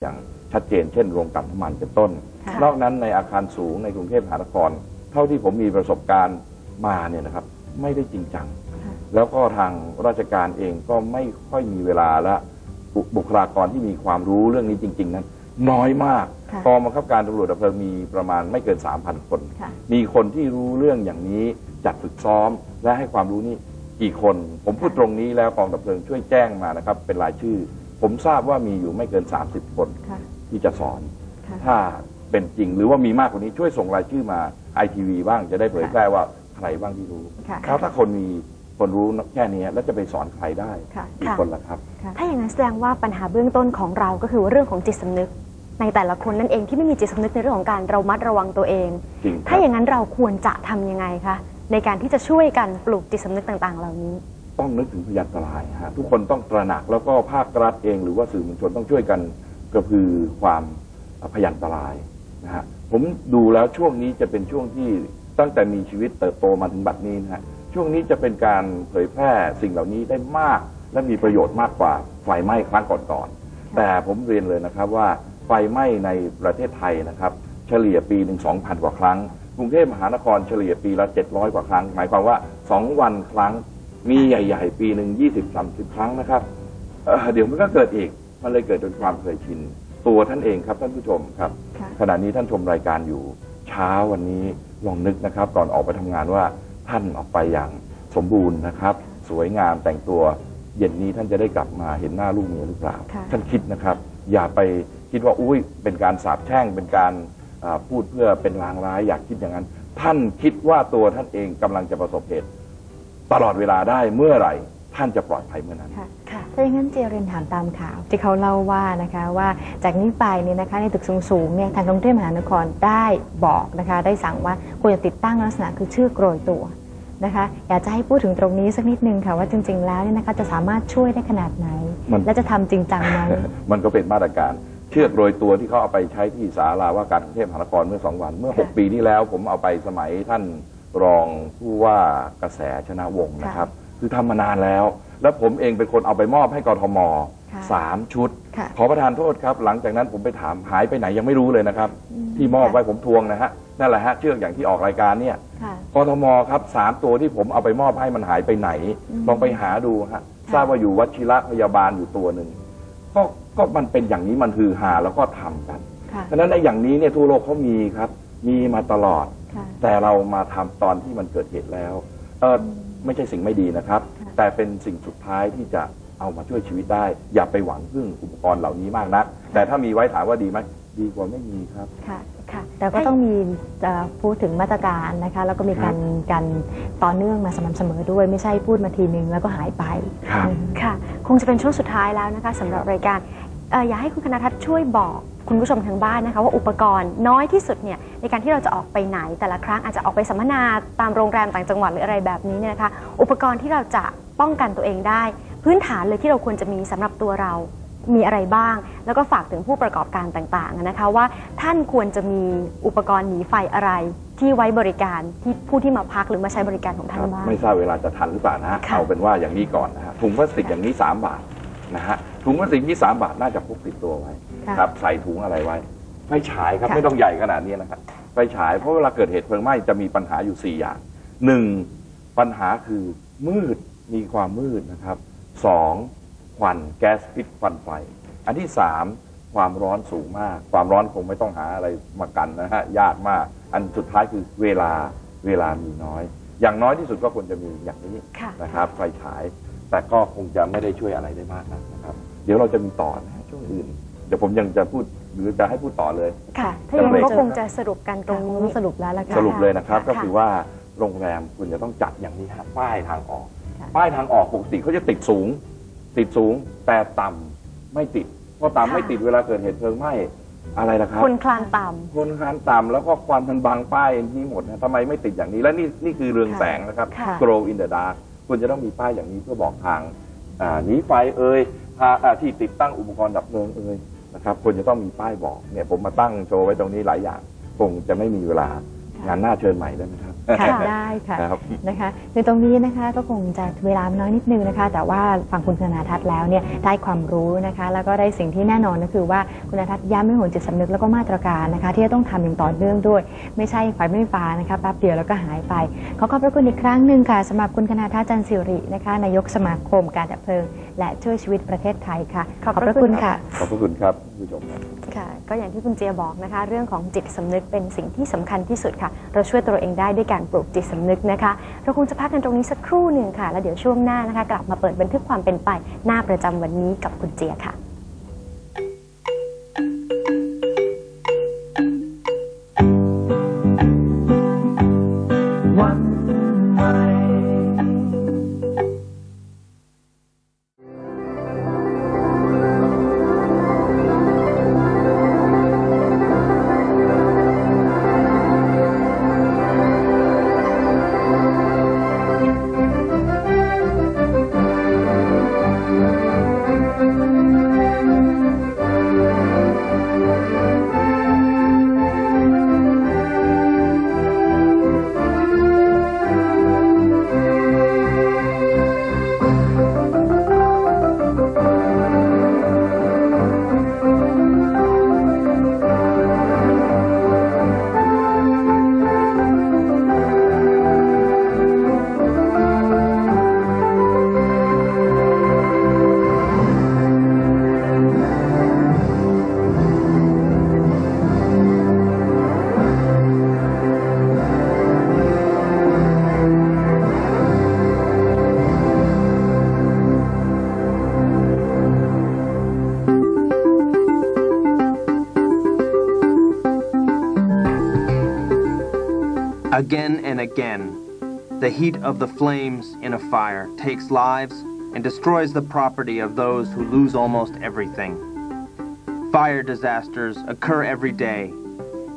อย่างชัดเจนเช่นโรงกลั่นน้ำมันเป็นต้นนอกนั้นในอาคารสูงในกรุงเทพมหานครเท่าที่ผมมีประสบการณ์มาเนี่ยนะครับไม่ได้จริงจังแล้วก็ทางราชการเองก็ไม่ค่อยมีเวลาและบุคลากรที่มีความรู้เรื่องนี้จริงๆนั้นน้อยมากกองบังคับการตำรวจดับเพลิงมีประมาณไม่เกิน 3,000 คนมีคนที่รู้เรื่องอย่างนี้จัดฝึกซ้อมและให้ความรู้นี่กี่คนผมพูดตรงนี้แล้วกองดับเพลิงช่วยแจ้งมานะครับเป็นรายชื่อผมทราบว่ามีอยู่ไม่เกิน30 คนที่จะสอนถ้าเป็นจริงหรือว่ามีมากกว่านี้ช่วยส่งรายชื่อมา ITV บ้างจะได้เผยแพร่ว่าใครบ้างที่รู้แล้วถ้าคนมีคนรู้แค่นี้แล้วจะไปสอนใครได้กี่คนล่ะครับถ้าอย่างนั้นแสดงว่าปัญหาเบื้องต้นของเราก็คือเรื่องของจิตสำนึกในแต่ละคนนั่นเองที่ไม่มีจิตสำนึกในเรื่องของการระมัดระวังตัวเองถ้าอย่างนั้นเราควรจะทำยังไงคะในการที่จะช่วยกันปลูกจิตสำนึกต่างๆเหล่านี้ต้องนึกถึงพยานอันตรายฮะทุกคนต้องตระหนักแล้วก็ภาครัฐเองหรือว่าสื่อมวลชนต้องช่วยกันกระพือความพยานอันตรายนะฮะผมดูแล้วช่วงนี้จะเป็นช่วงที่ตั้งแต่มีชีวิตเติบโตมาถึงบัดนี้นะฮะช่วงนี้จะเป็นการเผยแพร่สิ่งเหล่านี้ได้มากและมีประโยชน์มากกว่าไฟไหม้ครั้งก่อนๆแต่ผมเรียนเลยนะครับว่าไฟไหม้ในประเทศไทยนะครับเฉลี่ยปีหนึ่ง 2,000 กว่าครั้งกรุงเทพมหานครเฉลี่ยปีละ700 กว่าครั้งหมายความว่า2 วันครั้งมีใหญ่ๆปีหนึ่ง20-30 ครั้งนะครับเดี๋ยวมันก็เกิดอีกมันเลยเกิดจนความเคยชินตัวท่านเองครับท่านผู้ชมครับขณะนี้ท่านชมรายการอยู่เช้าวันนี้ลองนึกนะครับก่อนออกไปทำงานว่าท่านออกไปอย่างสมบูรณ์นะครับสวยงามแต่งตัวเย็นนี้ท่านจะได้กลับมาเห็นหน้าลูกเมียหรือเปล่าท่านคิดนะครับอย่าไปคิดว่าอุ้ยเป็นการสาปแช่งเป็นการพูดเพื่อเป็นลางร้ายอยากคิดอย่างนั้นท่านคิดว่าตัวท่านเองกำลังจะประสบเหตุตลอดเวลาได้เมื่อไหร่ท่านจะปลอดภัยเมื่อนั้นถ้าอย่างนั้นเจริญถามตามข่าวที่เขาเล่าว่านะคะว่าจากนี้ไปเนี่ยนะคะในตึกสูงๆเนี่ยทางกรุงเทพมหานครได้บอกนะคะได้สั่งว่าควรจะติดตั้งลักษณะคือเชือกโรยตัวนะคะอยากจะให้พูดถึงตรงนี้สักนิดนึงค่ะว่าจริงๆแล้วเนี่ยนะคะจะสามารถช่วยได้ขนาดไหนและจะทำจริงจังไหมมันก็เป็นมาตรการเชือกโรยตัวที่เขาเอาไปใช้ที่ศาลาว่าการกรุงเทพมหานครเมื่อ2 วันเมื่อ6 ปีที่แล้วผมเอาไปสมัยท่านรองผู้ว่ากระแสชนะวงศ์นะครับคือทำมานานแล้วผมเองเป็นคนเอาไปมอบให้กทม3 ชุดขอประทานโทษครับหลังจากนั้นผมไปถามหายไปไหนยังไม่รู้เลยนะครับที่มอบไว้ผมทวงนะฮะนั่นแหละฮะเชือกอย่างที่ออกรายการเนี่ยกทมครับ3 ตัวที่ผมเอาไปมอบให้มันหายไปไหนลองไปหาดูฮะทราบว่าอยู่วชิระพยาบาลอยู่ตัวหนึ่งก็มันเป็นอย่างนี้มันฮือฮาแล้วก็ทำกันฉะนั้นในอย่างนี้เนี่ยทั่วโลกเขามีครับมีมาตลอดแต่เรามาทำตอนที่มันเกิดเหตุแล้วไม่ใช่สิ่งไม่ดีนะครับแต่เป็นสิ่งสุดท้ายที่จะเอามาช่วยชีวิตได้อย่าไปหวังพึ่งอุปกรณ์เหล่านี้มากนักแต่ถ้ามีไว้ถามว่าดีไหมดีกว่าไม่มีครับค่ะแต่ก็ต้องมีพูดถึงมาตรการนะคะแล้วก็มีการต่อเนื่องมาสม่ำเสมอด้วยไม่ใช่พูดมาทีนึงแล้วก็หายไปค่ะคงจะเป็นช่วงสุดท้ายแล้วนะคะสำหรับรายการอยากให้คุณคณทัศน์ช่วยบอกคุณผู้ชมทางบ้านนะคะว่าอุปกรณ์น้อยที่สุดเนี่ยในการที่เราจะออกไปไหนแต่ละครั้งอาจจะออกไปสัมมนาตามโรงแรมต่างจังหวัดหรืออะไรแบบนี้เนี่ยนะคะอุปกรณ์ที่เราจะป้องกันตัวเองได้พื้นฐานเลยที่เราควรจะมีสำหรับตัวเรามีอะไรบ้างแล้วก็ฝากถึงผู้ประกอบการต่างๆนะคะว่าท่านควรจะมีอุปกรณ์หนีไฟอะไรที่ไว้บริการที่ผู้ที่มาพักหรือมาใช้บริการของท่านบ้างไม่ทราบเวลาจะทันหรือเปล่านะเอาเป็นว่าอย่างนี้ก่อนนะฮะถุงพลาสติกอย่างนี้3 บาทนะฮะถุงพลาสติกนี้3 บาทน่าจะพกติดตัวไว้ครับใส่ถุงอะไรไว้ไฟฉายครับไม่ต้องใหญ่ขนาดนี้นะครับไฟฉายเพราะเวลาเกิดเหตุเพลิงไหม้จะมีปัญหาอยู่4 อย่าง1ปัญหาคือมืดมีความมืดนะครับ2ควันแก๊สพิษควันไฟอันที่3ความร้อนสูงมากความร้อนคงไม่ต้องหาอะไรมากันนะฮะยากมากอันสุดท้ายคือเวลามีน้อยอย่างน้อยที่สุดก็ควรจะมีอย่างนี้นะครับไฟฉายแต่ก็คงจะไม่ได้ช่วยอะไรได้มากนะครับเดี๋ยวเราจะมีต่อนะช่วงอื่นเดี๋ยวผมยังจะพูดหรือจะให้พูดต่อเลยค่ะถ้าอย่างนั้นก็คงจะสรุปกันตรงนี้สรุปแล้วละกันสรุปเลยนะครับก็คือว่าโรงแรมคุณจะต้องจัดอย่างนี้ครับป้ายทางออกปกติเขาจะติดสูงแต่ต่ำไม่ติดเพราะต่ำไม่ติดเวลาเกิดเหตุเพลิงไหม้อะไรล่ะครับคนคลานต่ำแล้วก็ควันมันบังป้ายนี้หมดนะทำไมไม่ติดอย่างนี้และนี่คือเรืองแสงนะครับ Glow in the dark คุณจะต้องมีป้ายอย่างนี้เพื่อบอกทางหนีไฟที่ติดตั้งอุปกรณ์ดับเพลิงนะครับควรจะต้องมีป้ายบอกเนี่ยผมมาตั้งโชว์ไว้ตรงนี้หลายอย่างคงจะไม่มีเวลา งานหน้าเชิญใหม่ได้ไหมครับ ค่ะได้ค่ะ ครับ นะคะคือตรงนี้นะคะก็คงจะเวลาน้อยนิดนึงนะคะแต่ว่าฟังคุณคณาทัศน์แล้วเนี่ยได้ความรู้นะคะแล้วก็ได้สิ่งที่แน่นอนก็คือว่าคุณคณาทัศน์ย้ำเรื่องของจิตสำนึกแล้วก็มาตรการนะคะที่จะต้องทำอย่างต่อเนื่องด้วยไม่ใช่ไฟไม่ฟ้านะคะแป๊บเดียวแล้วก็หายไปขอขอบพระคุณอีกครั้งหนึ่งค่ะสำหรับคุณคณาทัศน์จันทร์สิรินะคะนายกสมาคมการดับเพลิงและช่วยชีวิตประเทศไทยค่ะขอบพระคุณค่ะ ขอบพระคุณครับผู้ชมครับ ค่ะก็อย่างที่คุณเจียบอกนะคะเรื่องของจิตสำนึกเป็นสิ่งที่สำคัญที่สุดค่ะเราช่วยตัวเองได้ด้วยการปลูกจิตสำนึกนะคะเราคงจะพักกันตรงนี้สักครู่หนึ่งค่ะแล้วเดี๋ยวช่วงหน้านะคะกลับมาเปิดบันทึกความเป็นไปหน้าประจำวันนี้กับคุณเจียค่ะAgain and again, the heat of the flames in a fire takes lives and destroys the property of those who lose almost everything. Fire disasters occur every day,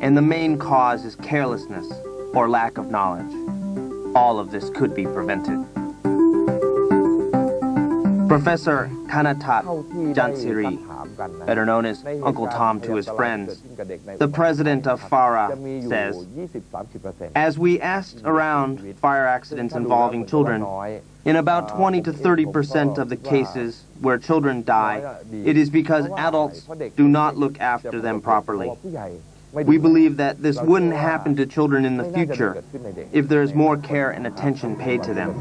and the main cause is carelessness or lack of knowledge. All of this could be prevented. Professor Kanatat Jansiri, better known as Uncle Tom to his friends, the president of Fara, says, as we asked around fire accidents involving children, in about 20 to 30% of the cases where children die, it is because adults do not look after them properly. We believe that this wouldn't happen to children in the future if there is more care and attention paid to them.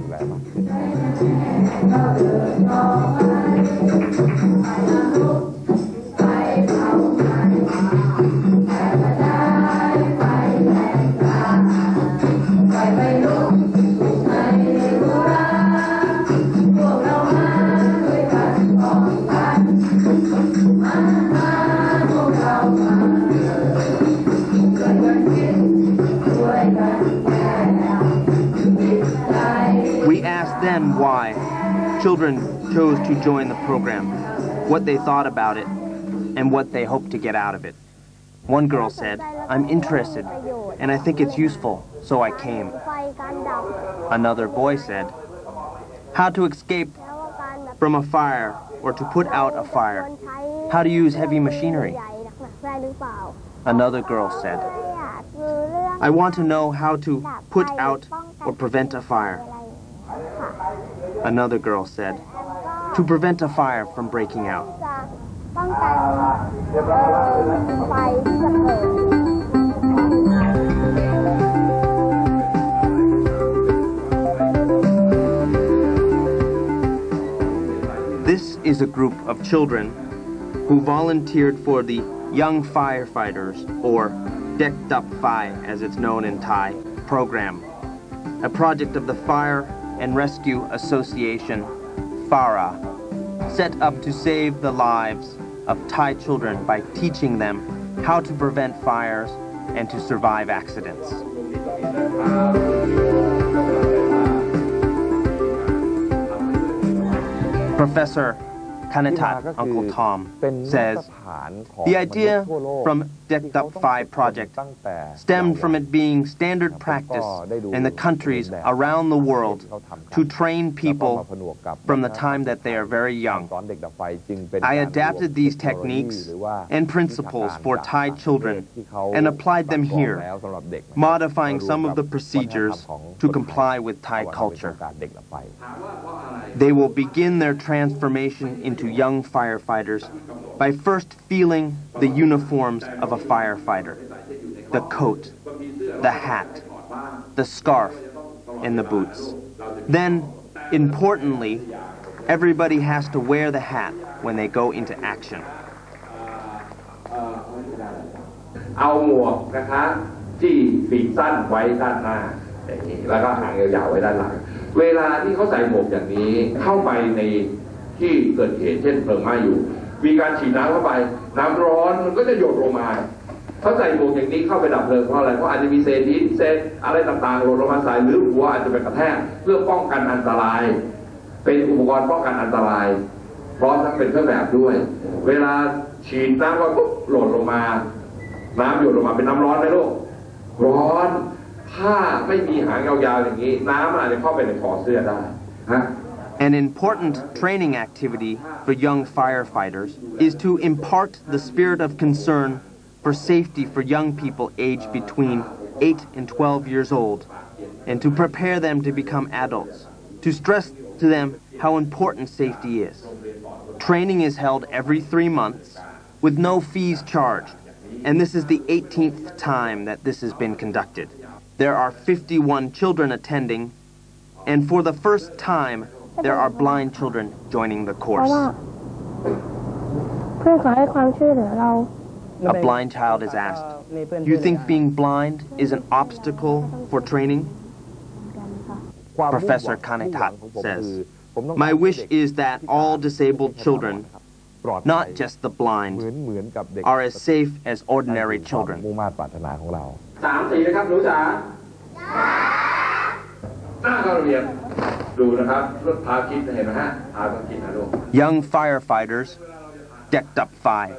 We asked them why children chose to join the program, what they thought about it, and what they hope to get out of it. One girl said, "I'm interested, and I think it's useful, so I came." Another boy said, "How to escape from a fire or to put out a fire, how to use heavy machinery." Another girl said, "I want to know how to put out or prevent a fire." Another girl said, "To prevent a fire from breaking out." This is a group of children who volunteered for the Young Firefighters, or Dek Dup Phai as it's known in Thai, program, a project of the Fire and Rescue Association, Fara, set up to save the lives of Thai children by teaching them how to prevent fires and to survive accidents. Professor Kanatat, Uncle Tom, says, the idea from Decked Up 5 project stemmed from it being standard practice in the countries around the world to train people from the time that they are very young. I adapted these techniques and principles for Thai children and applied them here, modifying some of the procedures to comply with Thai culture. They will begin their transformation into young firefighters by first feeling the uniforms of a firefighter, the coat, the hat, the scarf, and the boots. Then, importantly, everybody has to wear the hat when they go into action. เอาหมวกนะคะที่ปีกสั้นไว้ด้านหน้าอย่างนี้แล้วก็หางยาวๆไว้ด้านหลังเวลาที่เขาใส่หมวกอย่างนี้เข้าไปในที่เกิดเหตุเช่นเพลิงไหม้อยู่มีการฉีดน้ำเข้าไปน้ำร้อนมันก็จะหยดลงมาเขาใส่หมวกอย่างนี้เข้าไปดับเพลิงเพราะอะไรเพราะอาจจะมีเศษหินเศษอะไรต่างๆหล่นลงมาใส่หรือหัวอาจจะไปกระแทกเพื่อป้องกันอันตรายเป็นอุปกรณ์ป้องกันอันตรายพร้อมทั้งเป็นเครื่องแบบด้วยเวลาฉีดน้ำก็ปุ๊บหล่นลงมาน้ำหยดลงมาเป็นน้ำร้อนไหมลูกร้อนถ้าไม่มีหางยาวๆอย่างนี้น้ำอาจจะเข้าไปในคอเสื้อได้ฮะ An important training activity for young firefighters is to impart the spirit of concern for safety for young people aged between 8 and 12 years old, and to prepare them to become adults, to stress to them how important safety is. Training is held every 3 months with no fees charged, and this is the 18th time that this has been conducted. There are 51 children attending, and for the first time, there are blind children joining the course. A blind child is asked, "Do you think being blind is an obstacle for training?" Professor Kanetat says, "My wish is that all disabled children, not just the blind, are as safe as ordinary children." 3-4 นะครับหนูจ๋าหน้าเข้าระเบียบดูนะครับรถพาคิดเห็นไหมฮะพาต้องคิดนะลูก Young firefighters, Decked Up 5,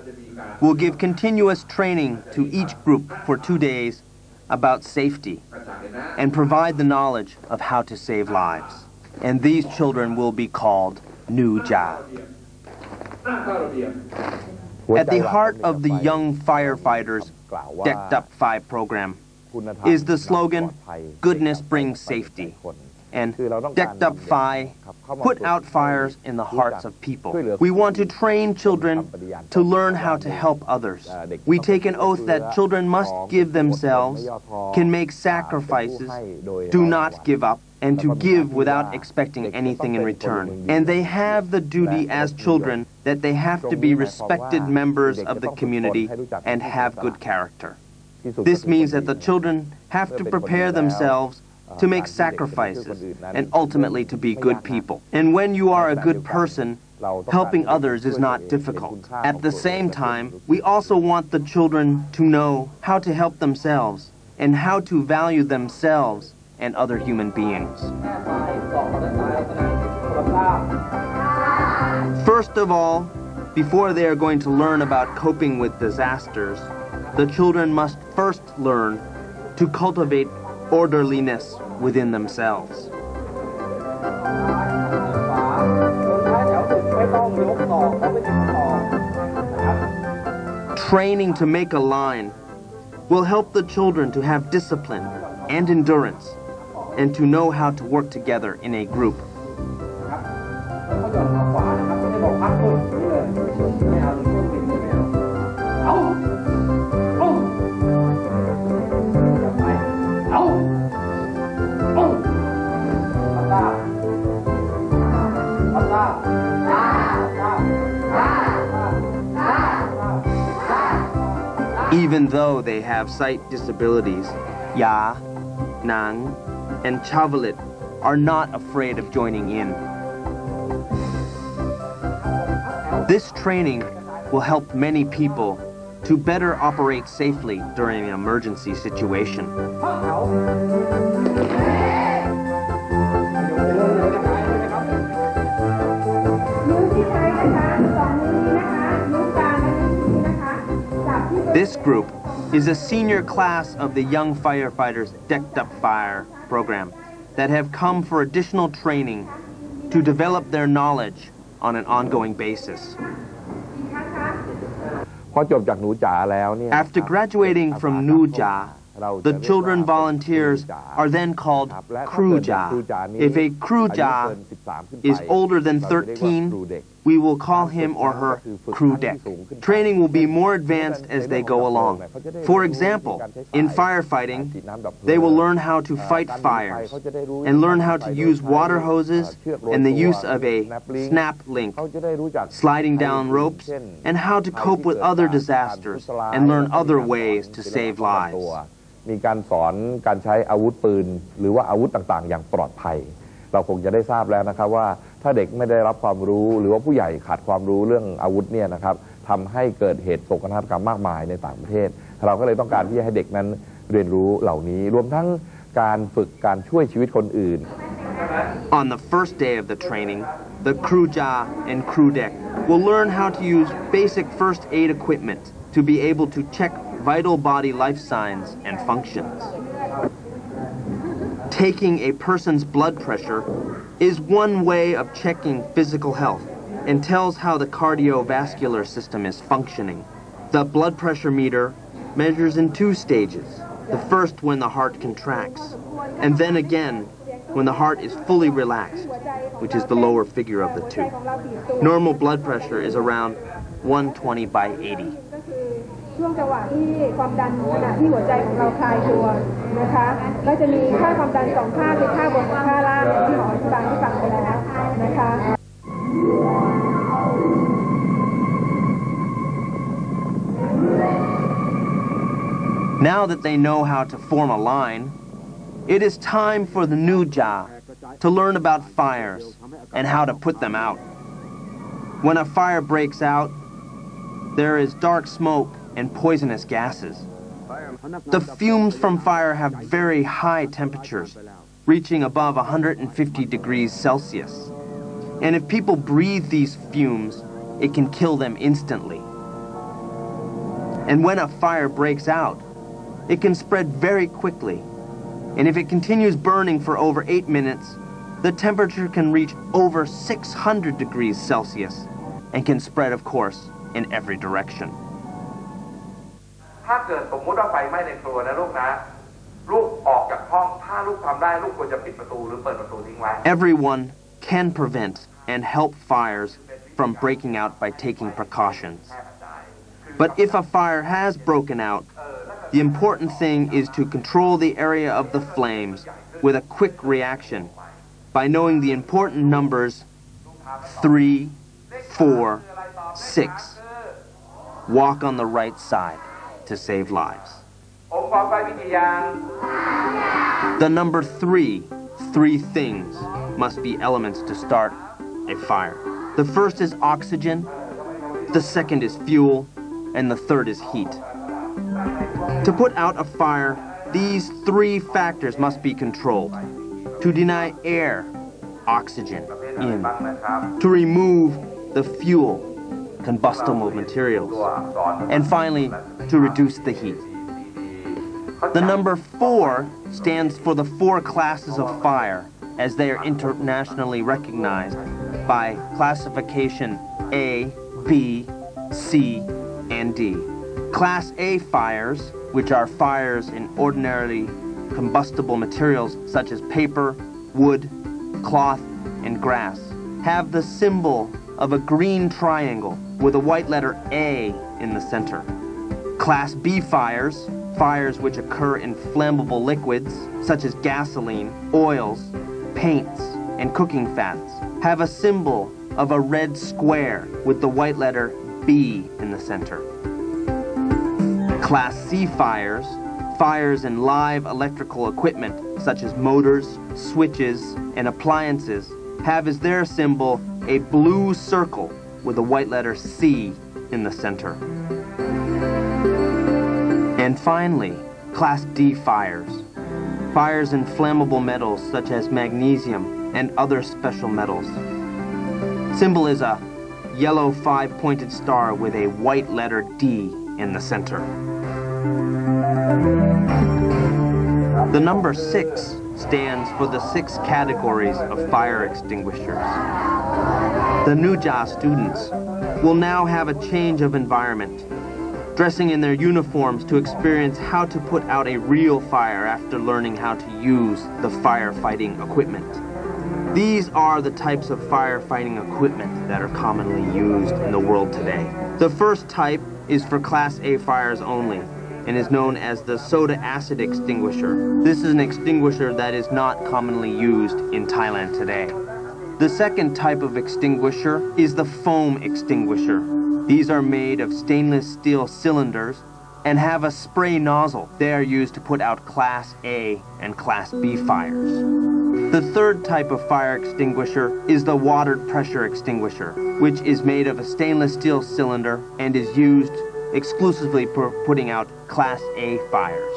will give continuous training to each group for 2 days about safety and provide the knowledge of how to save lives. And these children will be called Nuja. At the heart of the Young Firefighters Decked Up 5 program is the slogan, "Goodness brings safety." And Decked Up 5 put out fires in the hearts of people. We want to train children to learn how to help others. We take an oath that children must give themselves, can make sacrifices, do not give up, and to give without expecting anything in return. And they have the duty as children that they have to be respected members of the community and have good character. This means that the children have to prepare themselves to make sacrifices and ultimately to be good people. And when you are a good person, helping others is not difficult. At the same time, we also want the children to know how to help themselves and how to value themselves and other human beings. First of all, before they are going to learn about coping with disasters, the children must first learn to cultivate orderliness within themselves. Training to make a line will help the children to have discipline and endurance and to know how to work together in a group. Even though they have sight disabilities, Ya, Nang, and Chavalit are not afraid of joining in. This training will help many people to better operate safely during an emergency situation. This group is a senior class of the Young Firefighters Decked Up Fire program that have come for additional training to develop their knowledge on an ongoing basis. พอจบจากหนูจ๋าแล้วเนี่ย After graduating from Nuja, the children volunteers are then called Kruja. If a Kruja is older than 13, we will call him or her Krudek. Training will be more advanced as they go along. For example, in firefighting, they will learn how to fight fires and learn how to use water hoses and the use of a snap link, sliding down ropes, and how to cope with other disasters and learn other ways to save lives. มีการสอนการใช้อาวุธปืนหรือว่าอาวุธต่างๆอย่างปลอดภัยเราคงจะได้ทราบแล้วนะครับว่าถ้าเด็กไม่ได้รับความรู้หรือว่าผู้ใหญ่ขาดความรู้เรื่องอาวุธเนี่ยนะครับทำให้เกิดเหตุโศกนาฏกรรมมากมายในต่างประเทศเราก็เลยต้องการที่จะให้เด็กนั้นเรียนรู้เหล่านี้รวมทั้งการฝึกการช่วยชีวิตคนอื่น On the first day of the training, the Kruja and Krudek will learn how to use basic first aid equipment to be able to check vital body life signs and functions. Taking a person's blood pressure is one way of checking physical health and tells how the cardiovascular system is functioning. The blood pressure meter measures in two stages. The first when the heart contracts, and then again when the heart is fully relaxed, which is the lower figure of the two. Normal blood pressure is around 120 by 80. ช่วงจังหวะที่ความดันขณะที่หัวใจของเราคลายตัวนะคะก็จะมีค่าความดันสองค่าคือค่าบนกับค่าล่างที่หมออธิบายให้ฟังไปแล้วนะคะ Now that they know how to form a line, it is time for the Nuja to learn about fires and how to put them out. When a fire breaks out, there is dark smoke and poisonous gases. The fumes from fire have very high temperatures, reaching above 150 degrees Celsius. And if people breathe these fumes, it can kill them instantly. And when a fire breaks out, it can spread very quickly. And if it continues burning for over 8 minutes, the temperature can reach over 600 degrees Celsius and can spread, of course, in every direction. ถ้าเกิดสมมติว่าไฟไหม้ในครัวนะลูกนะลูกออกจากห้องถ้าลูกทำได้ลูกควรจะปิดประตูหรือเปิดประตูทิ้งไว้ Everyone can prevent and help fires from breaking out by taking precautions. But if a fire has broken out, the important thing is to control the area of the flames with a quick reaction by knowing the important numbers 3, 4, 6. Walk on the right side to save lives. The number 3 things must be elements to start a fire. The first is oxygen, the second is fuel, and the third is heat. To put out a fire, these 3 factors must be controlled. To deny air, oxygen, in. To remove the fuel, combustible materials. And finally, to reduce the heat. The number 4 stands for the 4 classes of fire, as they are internationally recognized by classification A, B, C, and D. Class A fires, which are fires in ordinarily combustible materials such as paper, wood, cloth, and grass, have the symbol of a green triangle with a white letter A in the center. Class B fires, fires which occur in flammable liquids such as gasoline, oils, paints, and cooking fats, have a symbol of a red square with the white letter B in the center. Class C fires, fires in live electrical equipment such as motors, switches, and appliances, have as their symbol a blue circle with a white letter C in the center. And finally, Class D fires, fires in flammable metals such as magnesium and other special metals. Symbol is a yellow 5-pointed star with a white letter D in the center. The number 6 stands for the 6 categories of fire extinguishers. The Nuja students will now have a change of environment, dressing in their uniforms to experience how to put out a real fire after learning how to use the firefighting equipment. These are the types of firefighting equipment that are commonly used in the world today. The first type is for Class A fires only and is known as the soda acid extinguisher. This is an extinguisher that is not commonly used in Thailand today. The second type of extinguisher is the foam extinguisher. These are made of stainless steel cylinders and have a spray nozzle. They are used to put out Class A and Class B fires. The third type of fire extinguisher is the watered pressure extinguisher, which is made of a stainless steel cylinder and is used exclusively for putting out Class A fires.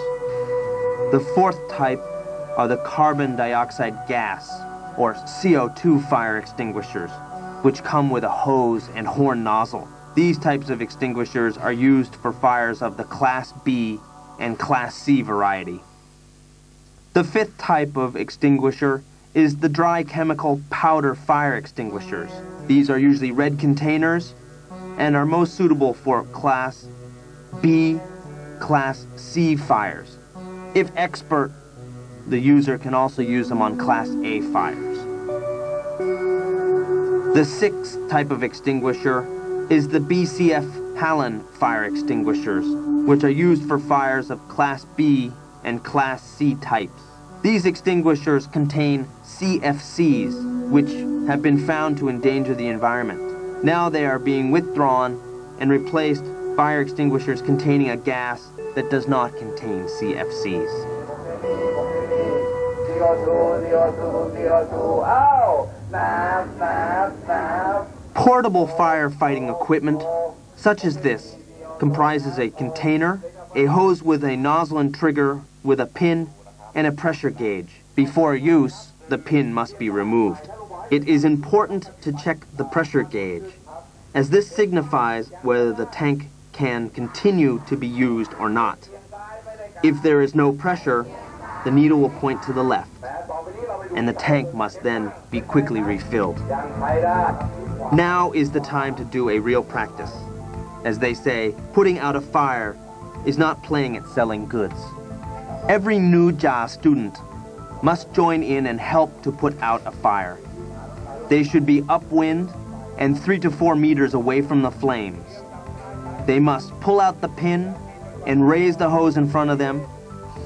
The fourth type are the carbon dioxide gas, or CO2 fire extinguishers, which come with a hose and horn nozzle. These types of extinguishers are used for fires of the Class B and Class C variety. The fifth type of extinguisher is the dry chemical powder fire extinguishers. These are usually red containers and are most suitable for Class B, Class C fires. If expert, the user can also use them on Class A fires. The sixth type of extinguisher is the BCF Halon fire extinguishers, which are used for fires of Class B and Class C types. These extinguishers contain CFCs, which have been found to endanger the environment. Now they are being withdrawn and replaced fire extinguishers containing a gas that does not contain CFCs. Portable firefighting equipment, such as this, comprises a container, a hose with a nozzle and trigger with a pin, and a pressure gauge. Before use, the pin must be removed. It is important to check the pressure gauge, as this signifies whether the tank can continue to be used or not. If there is no pressure, the needle will point to the left, and the tank must then be quickly refilled. Now is the time to do a real practice. As they say, putting out a fire is not playing at selling goods. Every Nuja student must join in and help to put out a fire. They should be upwind and 3 to 4 meters away from the flames. They must pull out the pin and raise the hose in front of them,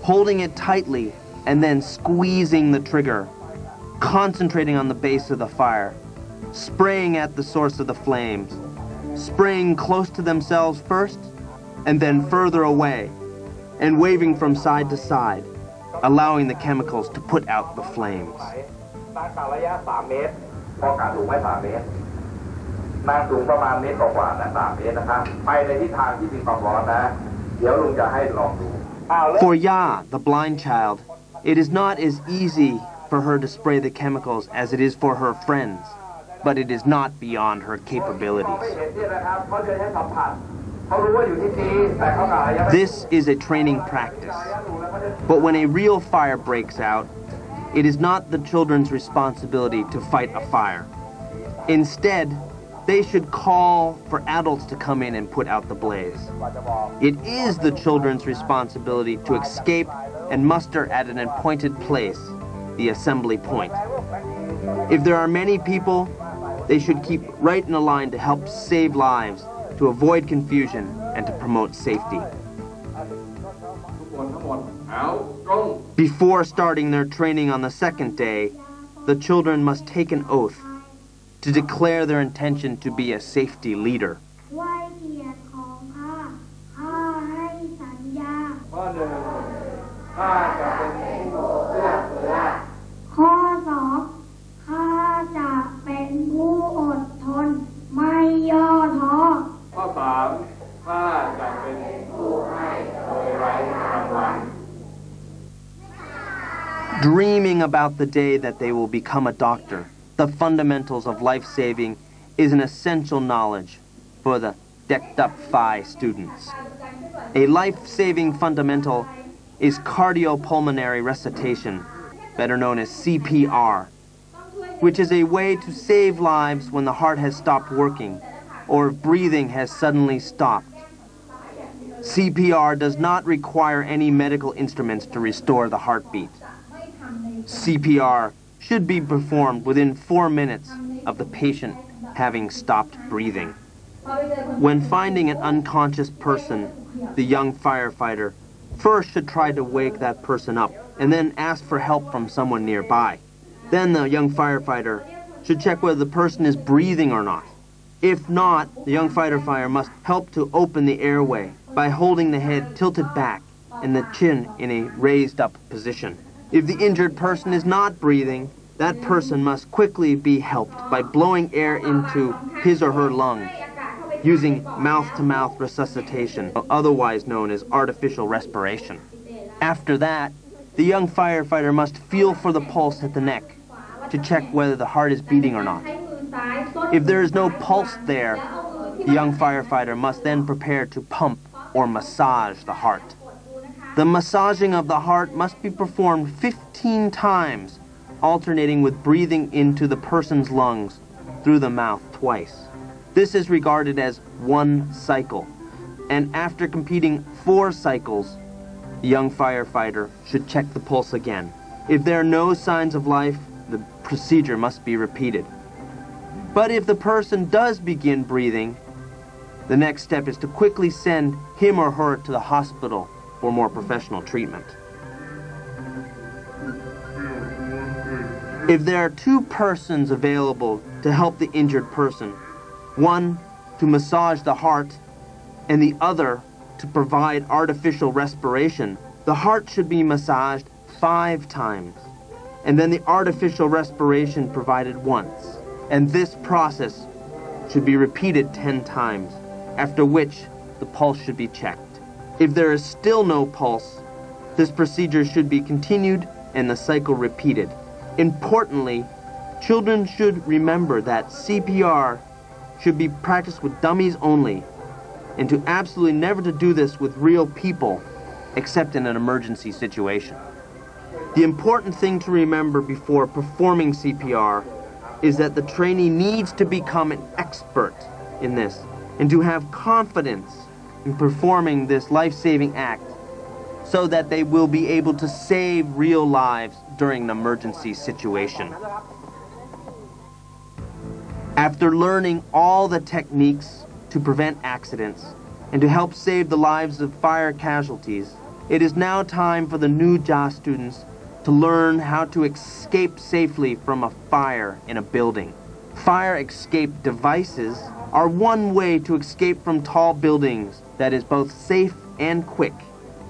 holding it tightly and then squeezing the trigger, concentrating on the base of the fire, spraying at the source of the flames, spraying close to themselves first and then further away, and waving from side to side, allowing the chemicals to put out the flames. For Ya, the blind child, it is not as easy for her to spray the chemicals as it is for her friends, but it is not beyond her capabilities. This is a training practice, but when a real fire breaks out, it is not the children's responsibility to fight a fire. Instead, they should call for adults to come in and put out the blaze. It is the children's responsibility to escape and muster at an appointed place, the assembly point. If there are many people, they should keep right in a line to help save lives, to avoid confusion, and to promote safety. Before starting their training on the second day, the children must take an oath to declare their intention to be a safety leader. Dreaming about the day that they will become a doctor, the fundamentals of life-saving, is an essential knowledge for the decked-up Phi students. A life-saving fundamental is cardiopulmonary resuscitation, better known as CPR, which is a way to save lives when the heart has stopped working or if breathing has suddenly stopped. CPR does not require any medical instruments to restore the heartbeat. CPR should be performed within 4 minutes of the patient having stopped breathing. When finding an unconscious person, the young firefighter first should try to wake that person up and then ask for help from someone nearby. Then the young firefighter should check whether the person is breathing or not. If not, the young firefighter must help to open the airway by holding the head tilted back and the chin in a raised up position. If the injured person is not breathing, that person must quickly be helped by blowing air into his or her lungs using mouth-to-mouth resuscitation, otherwise known as artificial respiration. After that, the young firefighter must feel for the pulse at the neck to check whether the heart is beating or not. If there is no pulse there, the young firefighter must then prepare to pump or massage the heart. The massaging of the heart must be performed 15 times, alternating with breathing into the person's lungs through the mouth twice. This is regarded as 1 cycle, and after completing 4 cycles, the young firefighter should check the pulse again. If there are no signs of life, the procedure must be repeated. But if the person does begin breathing, the next step is to quickly send him or her to the hospital for more professional treatment. If there are 2 persons available to help the injured person, one to massage the heart and the other to provide artificial respiration, the heart should be massaged 5 times, and then the artificial respiration provided once. And this process should be repeated 10 times, after which the pulse should be checked. If there is still no pulse, this procedure should be continued and the cycle repeated. Importantly, children should remember that CPR should be practiced with dummies only, and to absolutely never to do this with real people except in an emergency situation. The important thing to remember before performing CPR is that the trainee needs to become an expert in this and to have confidence in performing this life-saving act so that they will be able to save real lives during an emergency situation. After learning all the techniques to prevent accidents and to help save the lives of fire casualties, it is now time for the new JAS students to learn how to escape safely from a fire in a building. Fire escape devices are one way to escape from tall buildings that is both safe and quick.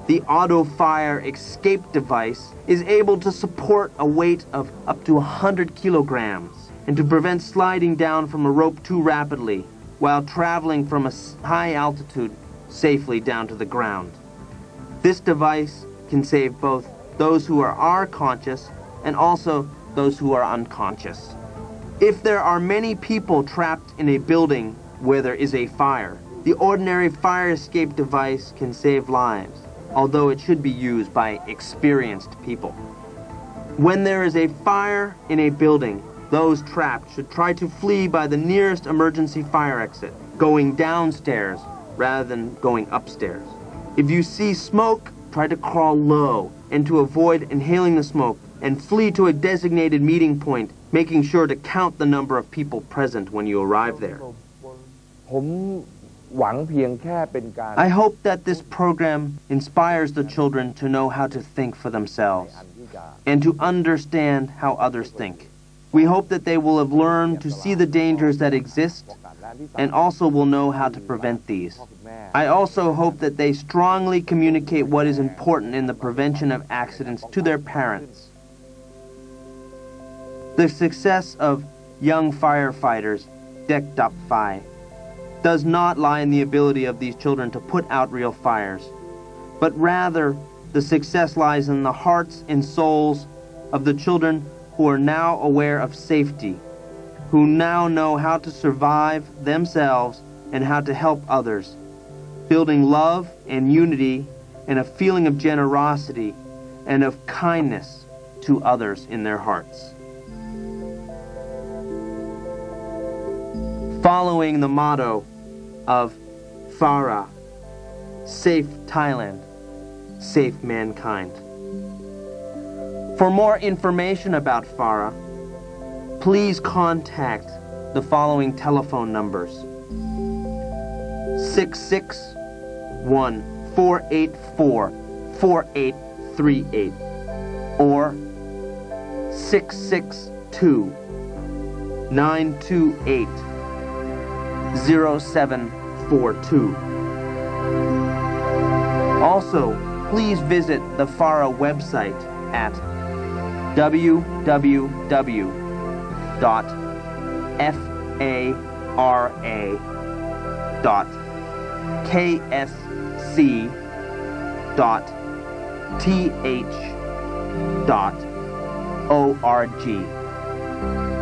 The auto fire escape device is able to support a weight of up to 100 kilograms and to prevent sliding down from a rope too rapidly while traveling from a high altitude safely down to the ground. This device can save both those who are conscious and also those who are unconscious. If there are many people trapped in a building where there is a fire, the ordinary fire escape device can save lives, although it should be used by experienced people. When there is a fire in a building, those trapped should try to flee by the nearest emergency fire exit, going downstairs rather than going upstairs. If you see smoke, try to crawl low and to avoid inhaling the smoke and flee to a designated meeting point, making sure to count the number of people present when you arrive there. I hope that this program inspires the children to know how to think for themselves and to understand how others think. We hope that they will have learned to see the dangers that exist and also will know how to prevent these. I also hope that they strongly communicate what is important in the prevention of accidents to their parents. The success of young firefighters, decked up Phi, does not lie in the ability of these children to put out real fires, but rather the success lies in the hearts and souls of the children who are now aware of safety, who now know how to survive themselves and how to help others, building love and unity and a feeling of generosity and of kindness to others in their hearts. Following the motto of Fara, Safe Thailand, Safe Mankind. For more information about Fara, please contact the following telephone numbers: 661-484-4838 or 662-928-0742. Also, please visit the Fara website at www.fara.ksc.th.org.